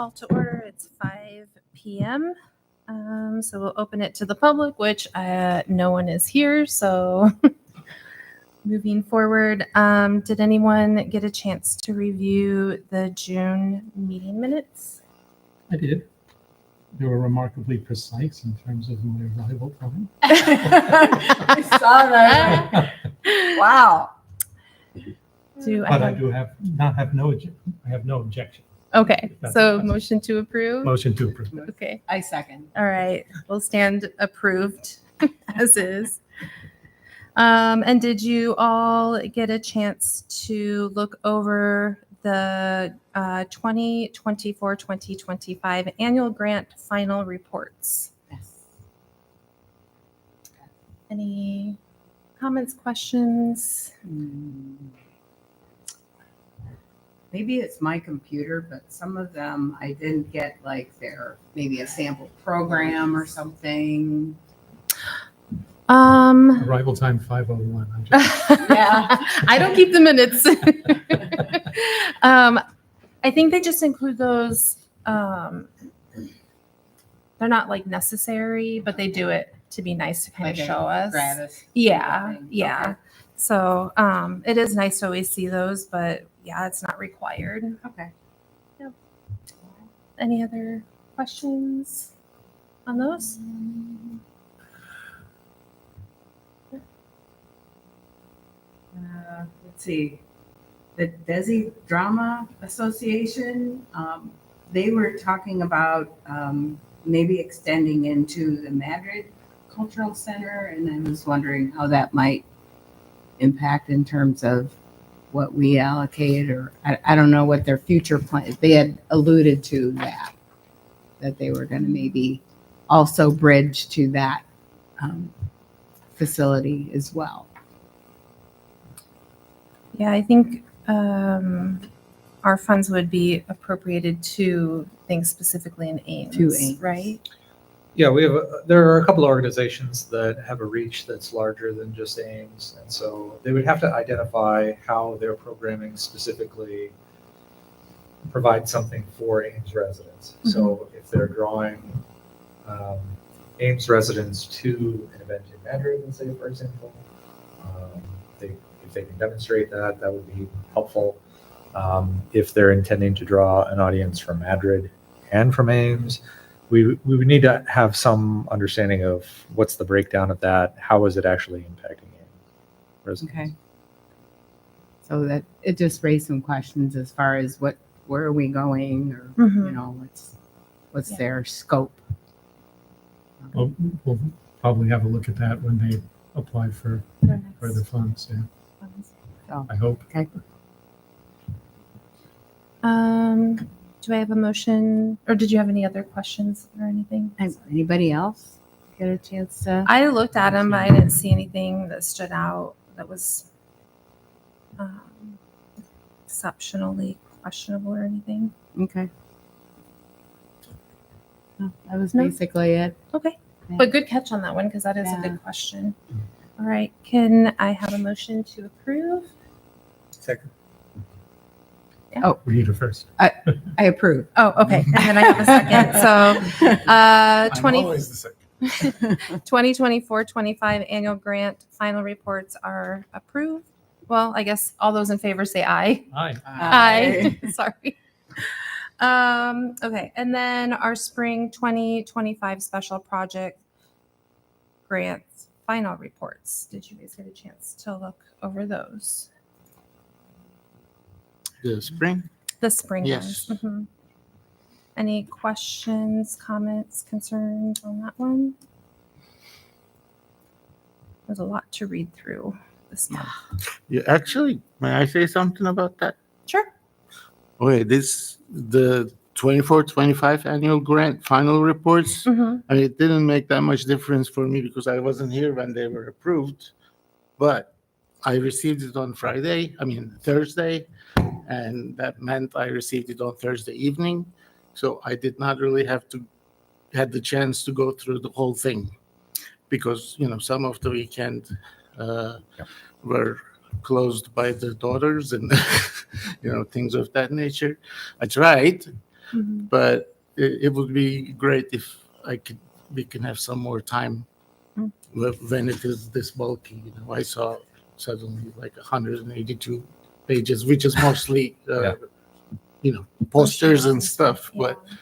call to order. It's 5 p.m. So we'll open it to the public, which no one is here. So moving forward, did anyone get a chance to review the June meeting minutes? I did. They were remarkably precise in terms of my arrival time. I saw that. Wow. But I do have no objection. Okay, so motion to approve? Motion to approve. Okay, I second. all right. We'll stand approved as is. And did you all get a chance to look over the 2024-2025 annual grant final reports? Yes. Any comments, questions? Maybe it's my computer, but some of them I didn't get like their maybe a sample program or something. Arrival time 5:01. I'm just- Yeah. I don't keep the minutes. I think they just include those. They're not like necessary, but they do it to be nice to kind Like of a show us. Gratis. Yeah, thing. yeah. Okay. So it is nice to always see those, but yeah, it's not required. Okay. Any other questions on those? Let's see. The Desi Drama Association, they were talking about maybe extending into the Madrid Cultural Center, and I was wondering how that might impact in terms of what we allocate, or I don't know what their future plan. They had alluded to that they were going to maybe also bridge to that facility as well. Yeah, I think our funds would be appropriated to things specifically in Ames. To Ames. Right? Yeah, there are a couple of organizations that have a reach that's larger than just Ames. And so they would have to identify how their programming specifically provides something for Ames residents. So if they're drawing Ames residents to an event in Madrid, let's say, for example, if they can demonstrate that, that would be helpful. If they're intending to draw an audience from Madrid and from Ames, we would need to have some understanding of what's the breakdown of that. How is it actually impacting Ames residents? Okay. So that it just raised some questions as far as where are we going, or you know, what's Yeah. their scope. We'll probably have a look at that when they apply for further funds. Yeah, So I hope. okay. Do I have a motion, or did you have any other questions or anything? Anybody else get a chance to? I looked at them, but I didn't see anything that stood out that was exceptionally questionable or anything. Okay. No, that was No? basically it. Okay, Yeah. but good catch on that one because that is a Yeah. good question. All right, can I have a motion to approve? Second. We need her first. I approve. Oh, okay, and then I have a second. So, I'm 20. always the second. 2024-25 annual grant final reports are approved. Well, I guess all those in favor say aye. Aye. Aye. Sorry. Okay, and then our spring 2025 special project grants final reports. Did you guys get a chance to look over those? The spring? The spring Yes. ones. Mhm. Any questions, comments, concerns on that one? There's a lot to read through this month. Yeah, actually, may I say something about that? Sure. Okay, the 24-25 annual grant final reports, Mhm. I mean, it didn't make that much difference for me because I wasn't here when they were approved. But I received it on Thursday, and that meant I received it on Thursday evening. So I did not really had the chance to go through the whole thing because, some of the weekend were closed by the daughters and, things of that nature. I tried, Mhm. but it would be great if we can have some more time Mm. when it is this bulky. I saw suddenly like 182 pages, which is mostly, Yeah. posters and stuff, but Yeah.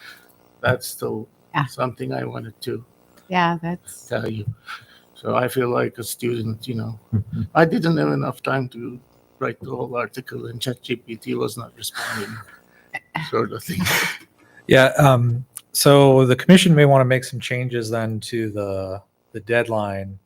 that's still Yeah. something I wanted to Yeah, that's, tell you. So I feel like a student, I didn't have enough time to write the whole article, and ChatGPT was not responding, sort of thing. Yeah. So the commission may want to make some changes then to the deadline.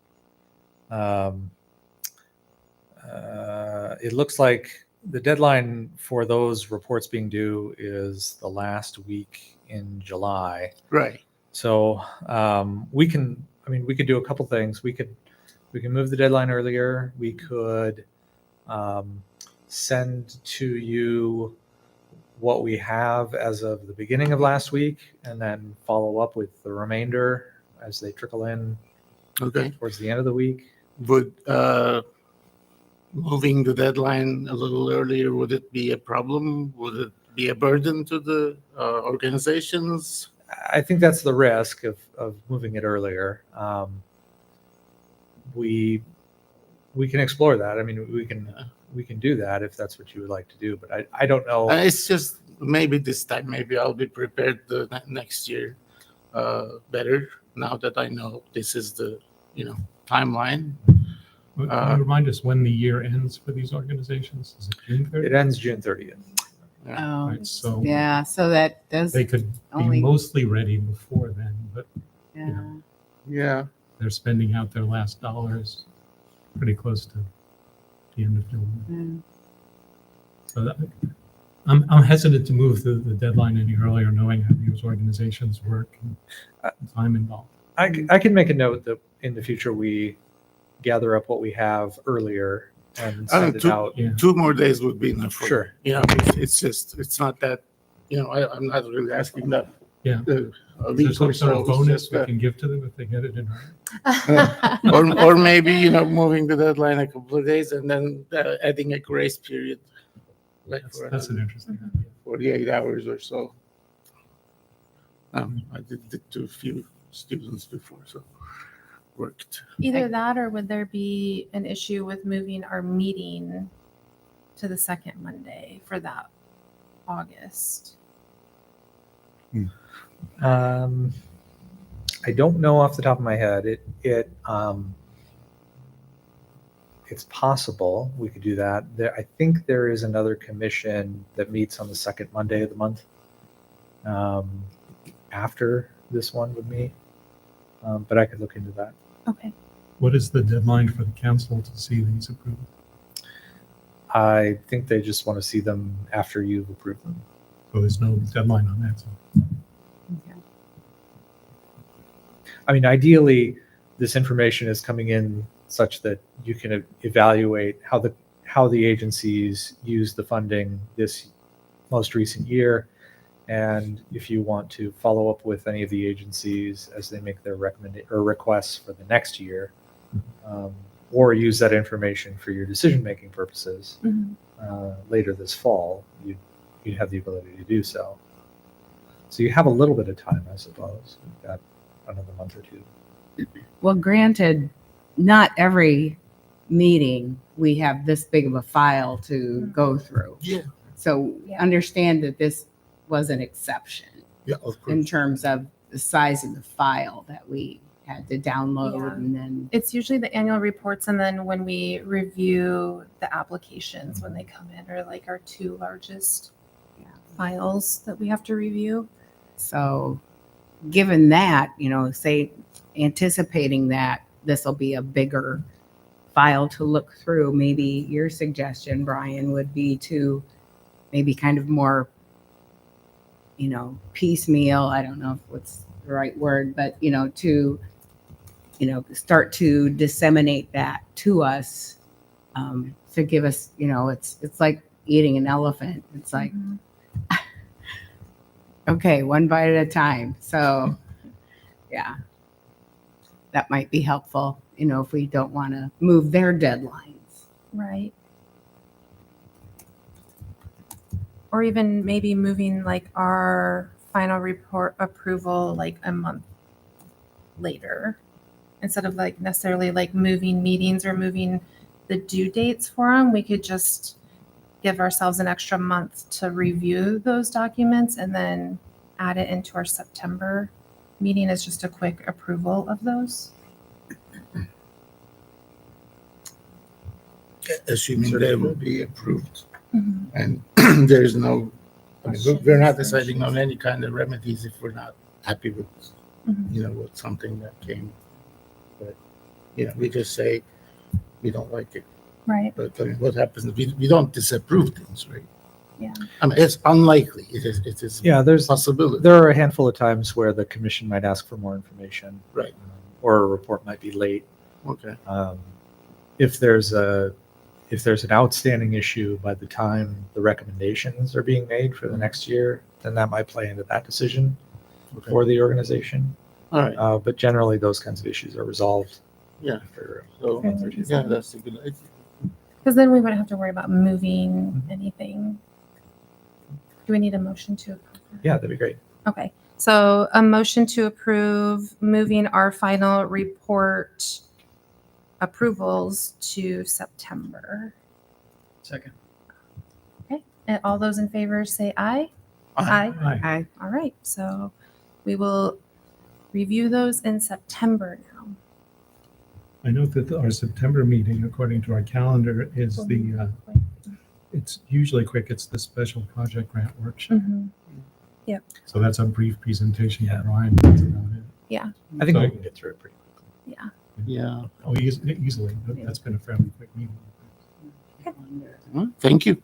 It looks like the deadline for those reports being due is the last week in July. Right. So we could do a couple things. We can move the deadline earlier. We could send to you what we have as of the beginning of last week, and then follow up with the remainder as they trickle in Okay. towards the end of the week. Would moving the deadline a little earlier, would it be a problem? Would it be a burden to the organizations? I think that's the risk of moving it earlier. We can explore that. I mean, we can do that if that's what you would like to do. But I don't know. It's just maybe this time, maybe I'll be prepared the next year better now that I know this is the timeline. Can you remind us when the year ends for these organizations? Is it June 30th? It ends June 30th. oh, Right, so yeah, so that does, they could be only- mostly ready before then, but yeah. Yeah. they're spending out their last dollars pretty close to the end of November. Mm. So I'm hesitant to move the deadline any earlier, knowing how these organizations work and time involved. I can make a note that in the future we gather up what we have earlier and send it out. Yeah. 2 more days would be enough. For Sure. It's not that, I'm not really asking that. Yeah. A Is there week some or sort so. of It's bonus just we that- can give to them if they get it in writing? or maybe moving the deadline a couple of days and then adding a grace period, like for That's an another interesting idea. 48 hours or so. I did it to a few students before, so worked. Either that, or would there be an issue with moving our meeting to the second Monday for that August? I don't know off the top of my head. It's possible we could do that. I think there is another commission that meets on the second Monday of the month after this one with me, but I could look into that. Okay. What is the deadline for the council to see these approved? I think they just want to see them after you've approved them. So there's no deadline on that. So I mean, ideally, this information is coming in such that you can evaluate how the agencies use the funding this most recent year, and if you want to follow up with any of the agencies as they make their requests for the next year, or use that information for your decision-making purposes Mhm. later this fall, you'd have the ability to do so. So you have a little bit of time, I suppose. You've got another month or two. Well, granted, not every meeting we have this big of a file to go through. Yeah. So Yeah. understand that this was an exception Yeah, of in course. terms of the size of the file that we had to download Yeah. and then, It's usually the annual reports, and then when we review the applications when they come in, are like our 2 largest Yeah. files that we have to review. so given that, say anticipating that this will be a bigger file to look through, maybe your suggestion, Brian, would be to maybe kind of more, piecemeal, I don't know if what's the right word, but, to, start to disseminate that to us, to give us, it's like eating an elephant. It's like, Mhm. okay, one bite at a time. So, yeah, that might be helpful, if we don't want to move their deadlines. Right. or even maybe moving like our final report approval like a month later, instead of like necessarily like moving meetings or moving the due dates for them. We could just give ourselves an extra month to review those documents and then add it into our September meeting as just a quick approval of those. Assuming they will be approved. Mhm. And there's no, I mean, we're not deciding on any kind of remedies if we're not happy with, Mhm. with something that came. But, we just say, we don't like it. Right. But I mean, what happens, we don't disapprove things, right? Yeah. I mean, it's unlikely. It is Yeah, a possibility. there are a handful of times where the commission might ask for more information. Right. Or a report might be late. Okay. If there's an outstanding issue by the time the recommendations are being made for the next year, then that might play into that decision Okay. for the organization. All right. But generally, those kinds of issues are resolved. Yeah. After So, Okay. yeah, that's a good idea. Because then we wouldn't have to worry about moving anything. Do we need a motion to approve? yeah, that'd be great. Okay, so a motion to approve moving our final report approvals to September. Second. Okay, and all those in favor say aye. Aye. Aye. All right, so we will review those in September now. I note that our September meeting, according to our calendar, is it's usually quick. It's the special project grant workshop. Mhm. So that's a brief presentation by Yeah. Ryan. That's about it. I think So- we can get through it pretty quickly. Yeah. Oh, easily. That's been a fairly quick meeting. Thank you.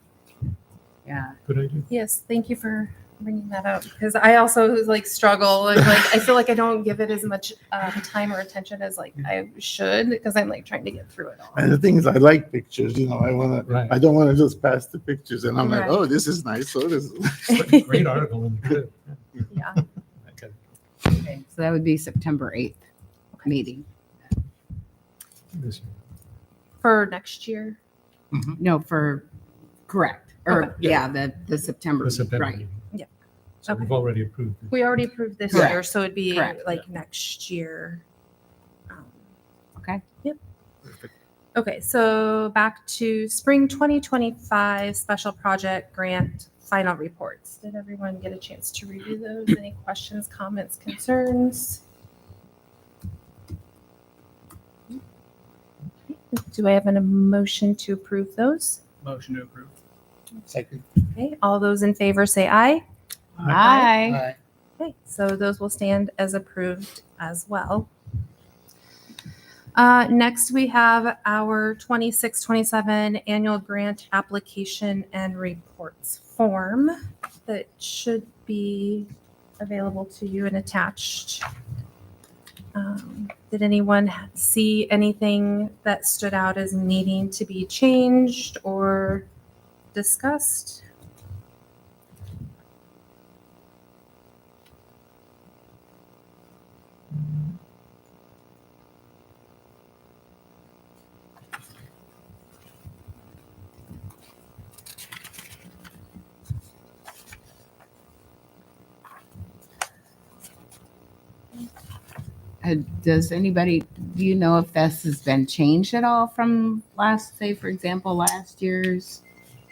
Yeah. Good idea. Yes, thank you for bringing that up, because I also like struggle with, like I feel like I don't give it as much time or attention as like I should, because I'm like trying to get through it all. And the thing is, I like pictures, Right. I don't want to just pass the pictures and I'm like, Right. oh, this is nice. So this is. Great article. And good. Yeah. Okay. Okay, so that would be September 8th meeting. This year. For next year. No, correct. Or, Okay. yeah, the September, The September right. meeting. Yeah. So Okay. we've already approved it. We already approved this Correct. year, so it'd be Correct. like next year. Okay. Yep. Okay, so back to spring 2025 special project grant final reports. Did everyone get a chance to review those? Any questions, comments, concerns? Do I have a motion to approve those? Motion to approve. Second. Okay, all those in favor say aye. Aye. Okay, so those will stand as approved as well. Next, we have our 26-27 annual grant application and reports form that should be available to you and attached. Did anyone see anything that stood out as needing to be changed or discussed? Does anybody, do you know if this has been changed at all from say, for example, last year's?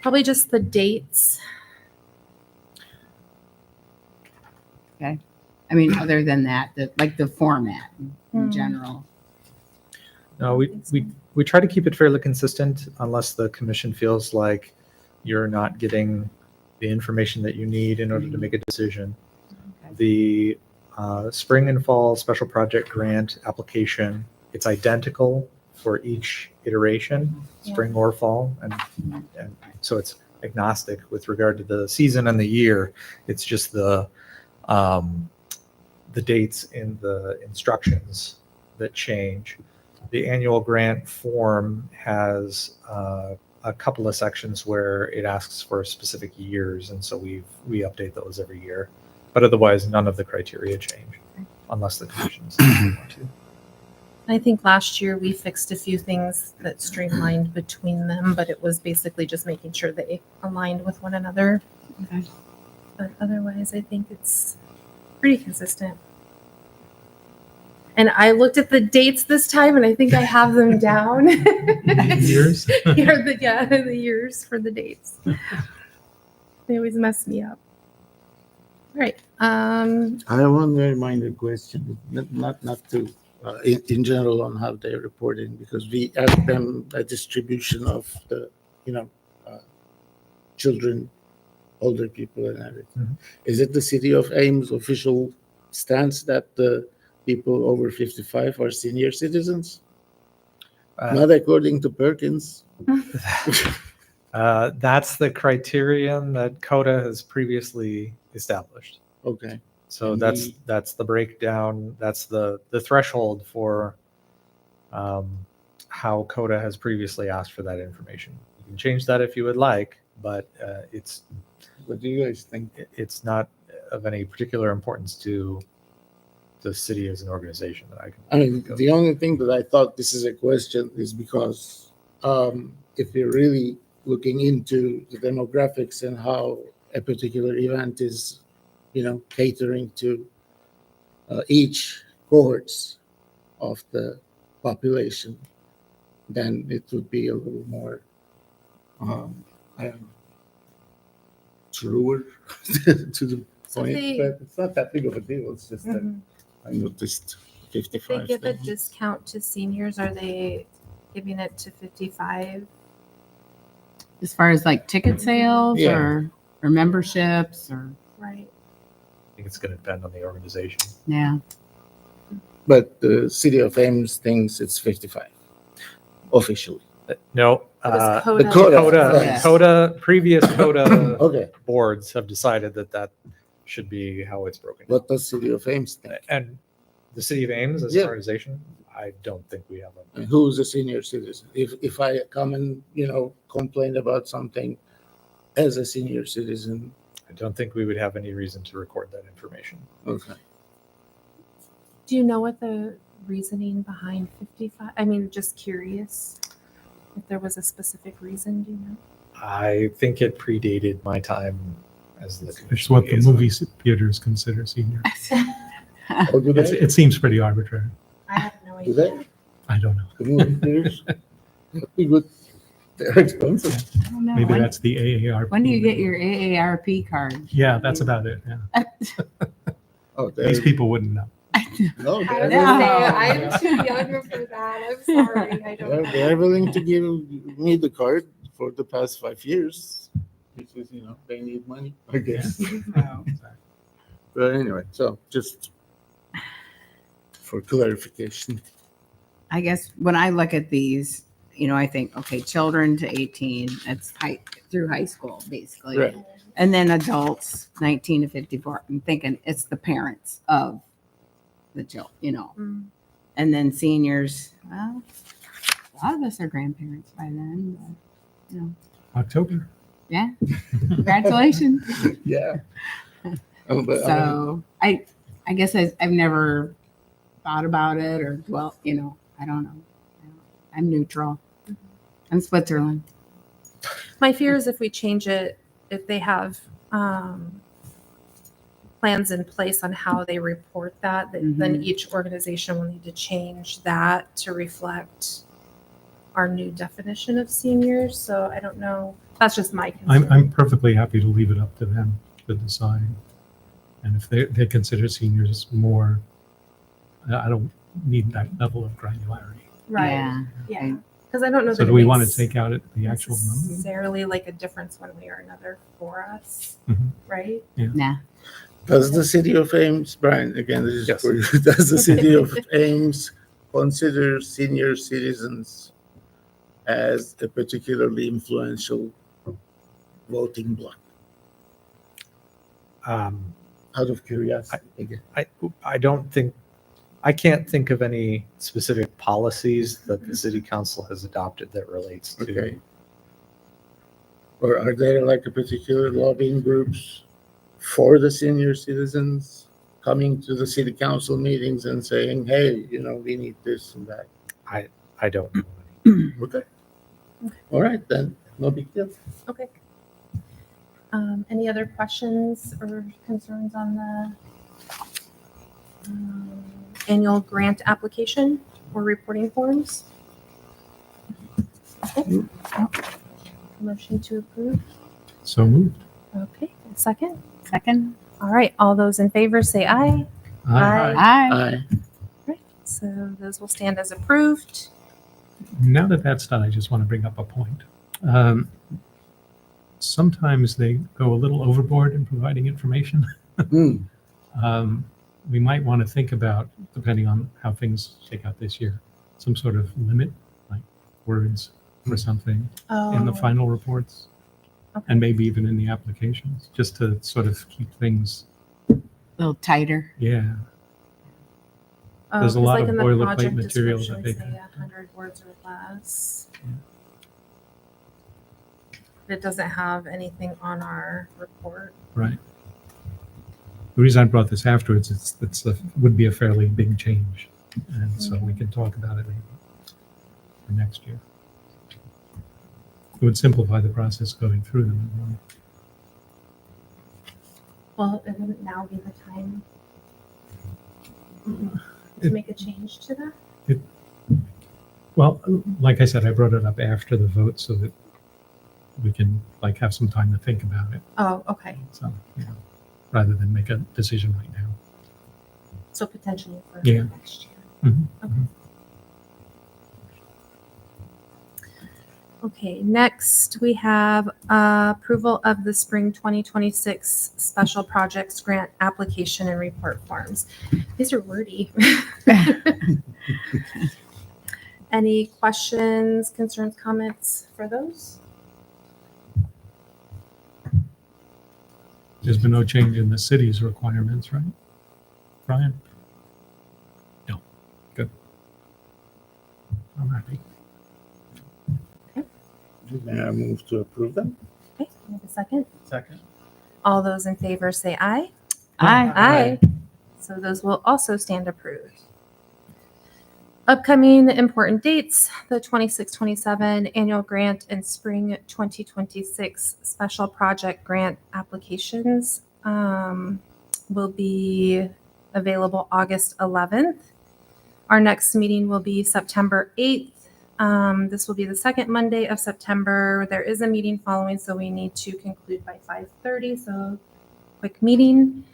Probably just the dates. I mean, other than that, like the format in Hmm. general. No, we try to keep it fairly consistent unless the commission feels like you're not getting the information that you need in order to make a decision. Okay. The spring and fall special project grant application, it's identical for each iteration, Yeah. spring or fall, and so it's agnostic with regard to the season and the year. It's just the dates in the instructions that change. The annual grant form has a couple of sections where it asks for specific years, and so we update those every year. But otherwise, none of the criteria change unless the commission says they want to. I think last year we fixed a few things that streamlined between them, but it was basically just making sure they aligned with one another. Okay. But otherwise, I think it's pretty consistent. And I looked at the dates this time, and I think I have them down. Years? The years for the dates. They always mess me up. All right. I have one very minor question, not to, in general on how they're reporting, because we asked them a distribution of the, children, older people and everything. Mhm. Is it the city of Ames official stance that the people over 55 are senior citizens? Not according to Perkins. That's the criterion that CODA has previously established. Okay. So And that's the breakdown. That's the threshold for how CODA has previously asked for that information. You can change that if you would like, but What do you guys think? it's not of any particular importance to the city as an organization that I can. I mean, the only thing that I thought this is a question is because if you're really looking into the demographics and how a particular event is, catering to each cohorts of the population, then it would be a little more, I don't know, truer to the point. they- But it's not that big of a deal. It's just that Mhm. I noticed If they 55. give a thing. discount to seniors, are they giving it to 55? As far as like ticket sales Yeah. or memberships or, Right. I think it's going to depend on the organization. yeah. But the city of Ames thinks it's 55 officially. No, What does the CODA? CODA. Yeah. previous CODA Okay, boards have decided that should be how it's broken down. what does city of Ames think? And the city of Ames as Yeah. an organization, I don't think we have a. And who's a senior citizen? If I come and, complain about something as a senior citizen, I don't think we would have any reason to record that information. okay. Do you know what the reasoning behind 55? I mean, just curious if there was a specific reason. Do you know? I think it predated my time as the It's commission what the liaison. movie theaters consider senior. Oh, do they? It seems pretty arbitrary. I have no Do idea. they? I don't know. The movie theaters? That'd be good. They're expensive. I don't know. Maybe When- that's the AARP. When do you get your AARP card? Yeah, that's about it. Yeah. Oh, These people wouldn't know. No, I was they're, gonna say, No. I'm too young for that. I'm sorry. I don't know. they're willing to give me the card for the past 5 years. Because, they need money, I guess. But anyway, so just for clarification. I guess when I look at these, I think, okay, children to 18, that's through high school, basically. Right. And then adults, 19 to 54. I'm thinking it's the parents of the children, Mm. And then seniors, well, a lot of us are grandparents by then. October. But yeah, congratulations. Yeah. But, So I guess I've never thought about it or dwelt, I don't know. I'm neutral. I'm Switzerland. My fear is if we change it, if they have plans in place on how they report that, then each organization will need to change that to reflect our new definition of seniors. So I don't know. That's just my concern. I'm perfectly happy to leave it up to them to decide. And if they consider seniors more, I don't need that level of granularity. Right. Yeah. Yeah. Because I don't know So that do it we want to makes take out the actual number? necessarily like a difference one way or another for us, Mhm. right? Nah. does the city of Ames, Brian, again, this is Yes. for you, does the city of Ames consider senior citizens as a particularly influential voting bloc? Out of curiosity, again. I can't think of any specific policies that the city council has adopted that relates to. Okay. Or are there like a particular lobbying groups for the senior citizens? coming to the city council meetings and saying, hey, we need this and that. I don't know. Okay. All right, then, no big deal. Okay. Any other questions or concerns on the annual grant application or reporting forms? Okay. Motion to approve. So moved. Okay, a second. Second. All right, all those in favor say aye. Aye. Aye. Right, so those will stand as approved. Now that that's done, I just want to bring up a point. Sometimes they go a little overboard in providing information. Hmm. We might want to think about, depending on how things shake out this year, some sort of limit, like words or something in the Oh, final reports, okay. and maybe even in the applications, just to sort of keep things, A little tighter. yeah. Oh, There's a 'cause lot like of in the boilerplate project material that description, they say could- 100 words or less. It doesn't have anything on our report. Right. The reason I brought this afterwards is would be a fairly big change, and so we can talk about it maybe for next year. It would simplify the process going through them. Well, it wouldn't now be the time to It- make a change to that? Well, like I said, I brought it up after the vote so that we can have some time to think about it. Oh, okay. So, rather than make a decision right now. So potentially for Yeah. next year. Mhm. Okay. Okay, next we have approval of the spring 2026 special projects grant application and report forms. These are wordy. Any questions, concerns, comments for those? There's been no change in the city's requirements, right? Brian? No. Good. I'm happy. May I move to approve them? Okay, can I have a second? Second. All those in favor say aye. Aye. Aye. So those will also stand approved. Upcoming important dates, the 26-27 annual grant and spring 2026 special project grant applications will be available August 11th. Our next meeting will be September 8th. This will be the second Monday of September. There is a meeting following, so we need to conclude by 5:30. So quick meeting.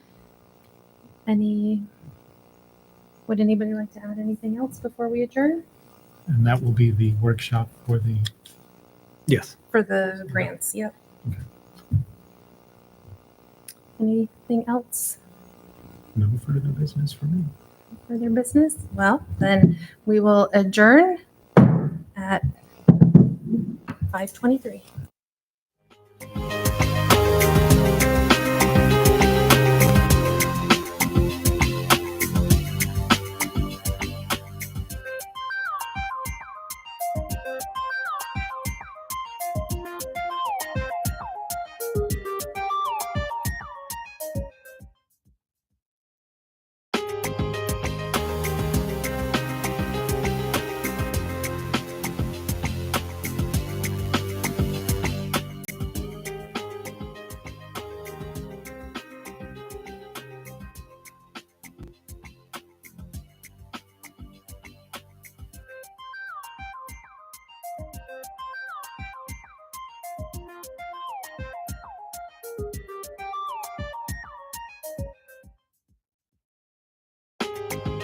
Would anybody like to add anything else before we adjourn And that will be the workshop for the, Yes. for the grants? Yep. Okay. Anything else? no further business for me. Further business? Well, then we will adjourn at 5:23.